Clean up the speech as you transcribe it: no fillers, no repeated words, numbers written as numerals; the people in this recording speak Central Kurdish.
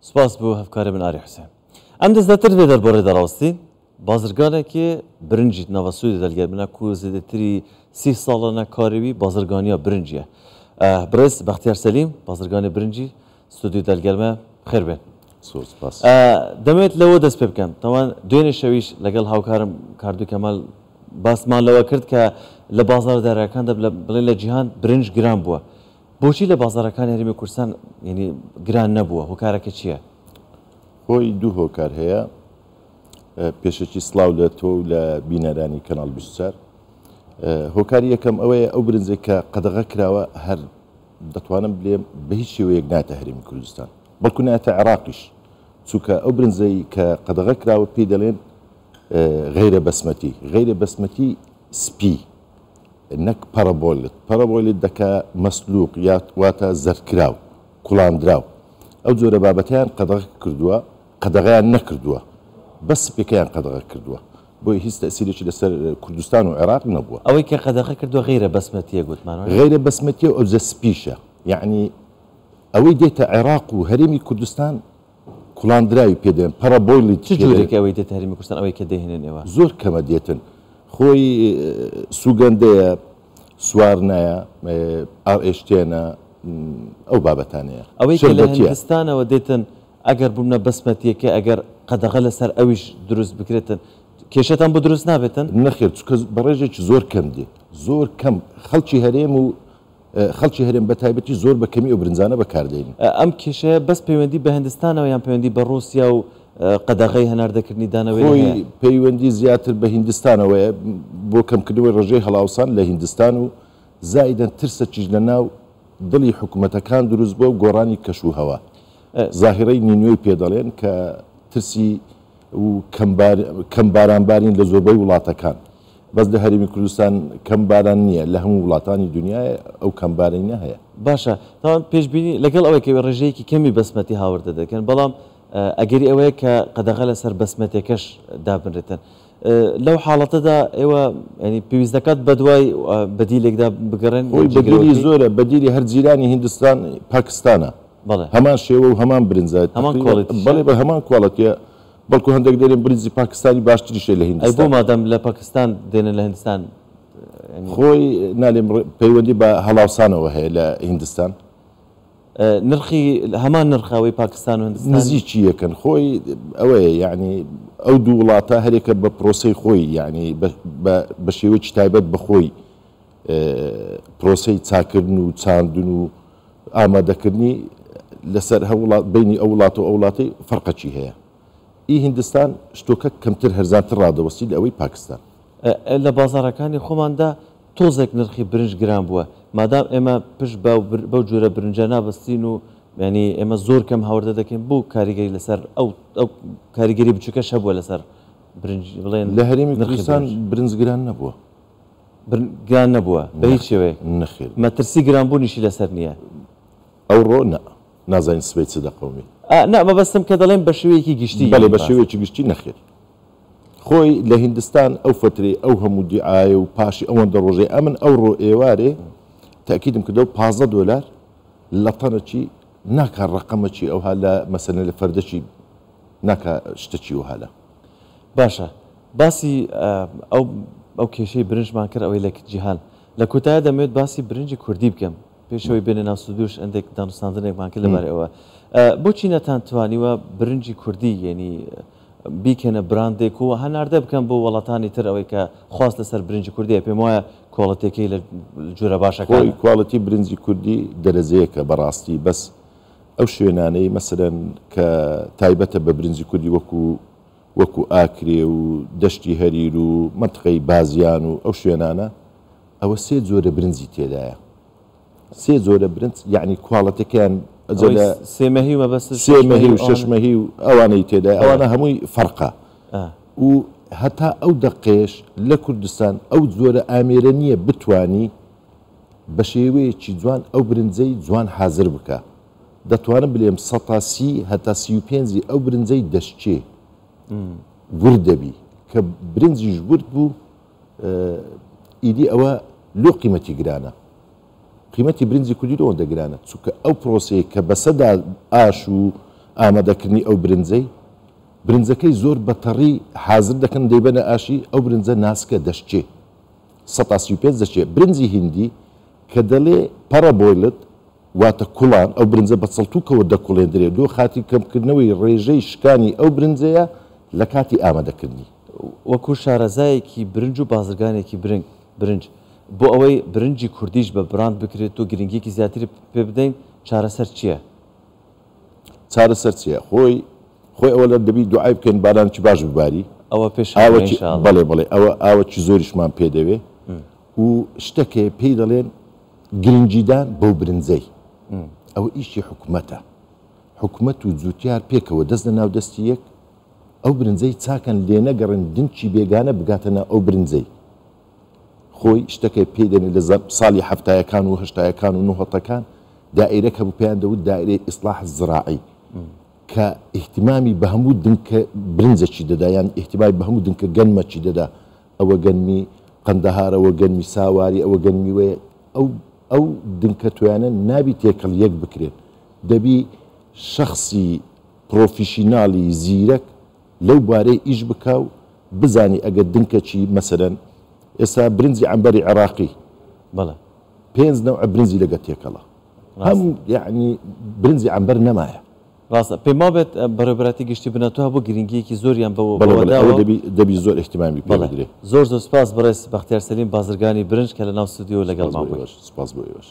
سپاس بۆ هەفکارە من ئاری حوسێن. ئەم دەستداتر بێ دەربارەی دەڕاستی بازرگانێکی برنجی ناوەسوودی دەرگەربنا کو زێدەتری 30 ساڵانە کاریوی بازرگانیە برنجیە. برێز بەختیار سەلیم بازرگانی برنجی ستودیو دەرگەرمە خێر بێن. سپاس. دەمێت لەوە دەست پێ بکەم تاوان دوێنێ شەویش لەگەڵ هاوکارم کاردوو کەمال باسمان لەوە کرد کە لە بازار دارەکاندا بڵێ لە جیهان برنج گران بووە. بۆچی لە بازارەکان هەرێمی کوردستان ینی گران نەبووە؟ هۆکارەکە چییە؟ خۆی دوو هۆکار هەیە. پێشەکی سڵاو لە تۆ لە بینەرانی کەناڵ 24. هۆکاری یەکەم ئەوەیە ئەو برنجێک کە قەدەغە کراوە هەر دەتوانم بڵێم بە هیچ شێوەیەک ناتە هەرێمی کوردستان، بەڵکو ناتە عێراقیش، چونکە ئەو برنجەی کە قەدەغە کراوە پێی دەڵێن غەیرە بەسمەتی. غەیرە بەسمەتی سپی نەک پەرەبۆیلت دەکا مەسلوق یا واتە زەرکراو کوڵاندراو. ئەو جۆرە بابەتیان قەدەغە کردووە، قەدەغەیان نەکردووە، بەس سپێکەیان قەدەغە کردووە، بۆی هیچ تەسیرێکی لەسەر کوردستان و عێراق نەبووە. ئەوەی کە قەدەغە کردووە غەیرە بەسمەتیە گوتمانەوە. غەیرە بەسمەتیە ئەو جە سپیشە، یعنی ئەوەی دێتە عێراق و هەرێمی کوردستان کوڵاندراوی پێدەن پەرەبۆیلی چ جۆرێکی ئەوەی دێتە هەرێمی کوردستان ئەوەی کە دەهێنن ئێوە؟ زۆر کەمە دێتن، خۆی سوگەندەیە، سوارنایە، ئاشتێنە، ئەو بابەتانەیە. ئەوەی کە لە هیندستانەوە دێتن ئەگەر بوومە بەسمەتیەکە ئەگەر قەدەغە لەسەر ئەویش دروست بکرێتن کێشەتان بۆ دروست نابێتن؟ نەخێر، چونکە بەڕێژێکی زۆر کەم دێ، زۆر کەم. خەڵکی هەرێم و خەڵکی هەرێم بە تایبەتی زۆر بە کەمی ئەو برنجانە بەکاردێنن. ئەم کێشەیە بەس پەیوەندی بە هیندستانەوە یان پەیوەندی بە ڕووسیا و قەدەغەی هەناردەکردنی دانەوەی؟ خۆی پەیوەندی زیاتر بە هیندستانەوەیە بۆ کەمکردنەوەی ڕێژەی هەڵاوسان لە هیندستان و زائیدەن ترسەکیش لە ناو دڵی حکوومەتەکان دروست بووە و گۆڕانی کەش و هەوا. زاهیرەی نینوێی پێدەڵێن کە ترسی و کەم بارانبارین لە زۆربەی وڵاتەکان، بەس لە هەرێمی کوردستان کەم باران نییە، لە هەموو وڵاتانی دنیاە ئەو کەمبارینە هەیە. باشە، تاوان پێشبینی لەگەڵ ئەوەی ڕێژەیەکی کەمی بەسمەتی هاوردە دەکەن، بەڵام ئەگەری ئەوەیە کە قەدەغە لەسەر بەسمەتێکەش دابنرێتن. لەو حاڵەتەدا ئێوە ینی پێویست دەکات بە دوای بەدیلێکدا بگەڕێن؟ بەدیلی زۆرە، بەدیلی هەر جیرانی هیندستان پاکستانە، هەمان شێوە و هەمان برنجات، بەڵێ بە هەمان کوڵەتیە، بەڵکو هەندێک دەرێن برنجی پاکستانی باشتریشە لە هیندستان. بۆ مادەم لە پاکستان دێنن لە هیندستان خۆی نالێم پەیوەندی بە هەڵاوسانەوە هەیە لە هیندستان. نرخی هەمان نرخاوی پاکستان و هیندستان نزیکی یەکەن. خۆی ئەوەیە، یعنی ئەو دوو وڵاتە هەرێکە بە پرۆسەی خۆی، یعنی بە شێوەیەکی تایبەت بەخۆی پرۆسەی چاکردن و چاندن و ئامادەکردنی لەسەر بینی ئەو وڵات و ئەو وڵاتی فەرقەکی هەیە. هیندستان شتۆکە کەمتر هەرزانتر ڕادەوەستی لە ئەوەی پاکستان. لە بازارەکانی خۆماندا تۆزێک نرخی برنج گران بووە، مادام ئێمە پشت بەو جۆرە برنجە نابەستین و ینی ئێمە زۆر کەم هاوردە دەکەین بۆ کاریگەری لەسەر ئەو کاریگەری بچووکەش هەبووە لەسەر برنج. بڵێن لە هەرێمی کوردستان برنج گران نەبووە، گران نەبووە بە هیچ شێوەیە. نەخێر، مەترسی گرانبوونیشی لەسەر نییە. ئەوڕۆ نازانین سبەی چ دەقەومی. مەبەستم کە دەڵێن بە شێوەیەکی گشتی. بەڵێ بە شێوەیەکی گشتی نەخێر. خۆی لە هیندستان ئەو فترێ ئەو هەموو دیعاە و پاشی ئەوەندە ڕۆژێ ئەمن ئەوڕۆ ئێوارێ تاکیدم کردەوە $15 لە تەنەچی ناکات ڕقەمەچی ئەوها لە مەسەلە لە فەردەچی ناکات شتەچی وهالە. باشە، باسی ئەو کێشەی برنجمان کرد ئەوەی لە جیهان. لە کۆتایە دەمەوێت باسی برنجی کوردی بکەم پێشەوەی بێنە ناو ستودیۆش ئەندێک دانوستاندنێکمان کرد لەبارەی ئەوە. بۆچی نەتانتوانیوە برنجی کوردی ینی بیکەنە براندێک و هەناردە بکەم بۆ وڵاتانی تر ئەوەی کە خواست لەسەر برنجی کوردیە؟ پێم وایە کۆڵەتێکی لە جۆرە باشەکان. کواڵەتی برنجی کوردی دەرەجەیەکە بەڕاستی، بەس ئەو شوێنانەی مەسەرەن کە تایبەتە بە برنجی کوردی وەکو ئاکرێ و دەشتی هەریر و منتقەی بازیان و ئەو شوێنانە ئەوە سێ جۆرە برنجی تێدایە. سێ جۆرە برنج، یعنی کواڵەتەکەیان سێمەهی و مەبەست سێمەهی و شەشمەهی و ئەوانەی تێدا، ئەوانە هەمووی فەرقە. و هەتا ئەو دەقێش لە کوردستان ئەو جۆرە ئامێرە نییە بتوانی بە شێوەیەکی جوان ئەو برنجەی جوان حازر بکە. دەتوانم بلێم 130 هەتا 35 ئەو برنجەی دەشتێ ورد دەبی کە برنجیش ورد بوو، ئیدی ئەوە لۆ قیمەتی گرانە. قیمەتی برنجی کوردی ئەوەندە گرانە چونکە ئەو پرۆسەیە کە بەسەدا ئاش و ئامادەکردنی ئەو برنجەکەی زۆر بەتەڕی حازر دەکەن دەیبەنە ئاشی ئەو برنجە ناسکە دەشتێ 135 دەشتێ برنجی هندی کە دەڵێ پەرەبۆیلت واتە کوڵان ئەو برنجە بە چڵتوکەوە دەکوڵێندرێت دۆ خاتی کەمکردنەوەی ڕێژەی شکانی ئەو برنجەیە لە کاتی ئامادەکردنی وەکو شارەزایەکی برنج و بازرگانێکی برنج بۆ ئەوەی برنجی کوردیش بە براند بکرێت و گرنگیەکی زیاتری پێ بدەین چارەسەر چییە؟ چارەسەر چییە؟ خۆی ئەوە لە دەبی دوعای بکەین بارانکی باش بباری ئەوە پێش بەڵێ ئەوە ئاوەکی زۆریشمان پێ دەوێ و شتێکێ پێی دەڵێن گرنجیدان بەو برنجەی ئەوە ئیشی حکوومەتە حکوومەت و جوتیار پێکەوە دەست لە ناو دەستی یەک ئەو برنجەی چاکەن لێ نەگەڕن دنچی بێگانە بگاتەنە ئەو برنجەی خۆی شتەکەی پێی دەنێت لە ساڵی هەفتایەکان و هەشتایەکان و نوهەتەکان دائیرەکە بوو پێیان دەوت دائیرەی ئیسلاح زراعی کە ئیحتیمامی بە هەموو دنکە برنجەکی دەدا یان ئیحتیمامی بە هەموو دنکە گەنمەکی دەدا ئەوە گەنمی قەندەهار ئەوە گەنمی ساواری ئەوە گەنمی وێ ئەو دنکە توانە نابی تێکەڵ یەک بکرێت دەبی شخصی پرۆفیشیناڵی زیرەک لەو بارەی ئیش بکاو بزانی ئەگەر دنکەچی مەسەرەن ئێستا برنجی عەمبەری عێراقی بەڵێ 5 نەوع برنجی لەگە تێکەڵە هەموو یعنی برنجی عەمبەر نەمایە ڕاستە پێم وابێت بەڕێبەتی گشتی بنەتەوە بۆ گرنگیەکی زۆریان دەبی زۆر احتیمامی پێ بدرێت زۆر سپاس بەڕێز بەختیار سەلیم بازرگانی برنج کە لە ناو ستودیۆ لەگەڵ ماوە سپاس بۆ ئێوەش